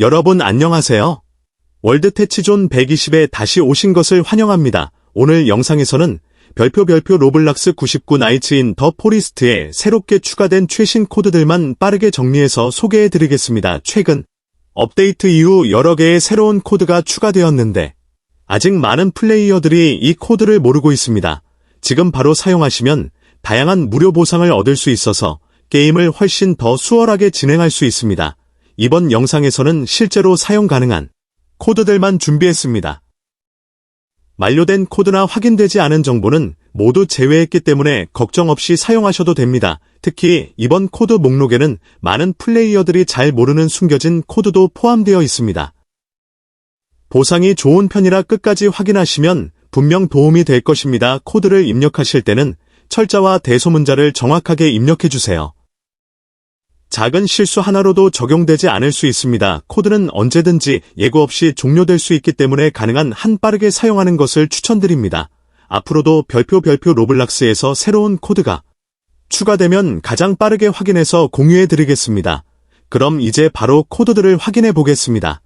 여러분 안녕하세요. 월드 태치존 120에 다시 오신 것을 환영합니다. 오늘 영상에서는 별표 로블락스 99 나이츠 인 더 포리스트에 새롭게 추가된 최신 코드들만 빠르게 정리해서 소개해드리겠습니다. 최근 업데이트 이후 여러 개의 새로운 코드가 추가되었는데 아직 많은 플레이어들이 이 코드를 모르고 있습니다. 지금 바로 사용하시면 다양한 무료 보상을 얻을 수 있어서 게임을 훨씬 더 수월하게 진행할 수 있습니다. 이번 영상에서는 실제로 사용 가능한 코드들만 준비했습니다. 만료된 코드나 확인되지 않은 정보는 모두 제외했기 때문에 걱정 없이 사용하셔도 됩니다. 특히 이번 코드 목록에는 많은 플레이어들이 잘 모르는 숨겨진 코드도 포함되어 있습니다. 보상이 좋은 편이라 끝까지 확인하시면 분명 도움이 될 것입니다. 코드를 입력하실 때는 철자와 대소문자를 정확하게 입력해주세요. 작은 실수 하나로도 적용되지 않을 수 있습니다. 코드는 언제든지 예고 없이 종료될 수 있기 때문에 가능한 한 빠르게 사용하는 것을 추천드립니다. 앞으로도 별표 로블락스에서 새로운 코드가 추가되면 가장 빠르게 확인해서 공유해드리겠습니다. 그럼 이제 바로 코드들을 확인해 보겠습니다.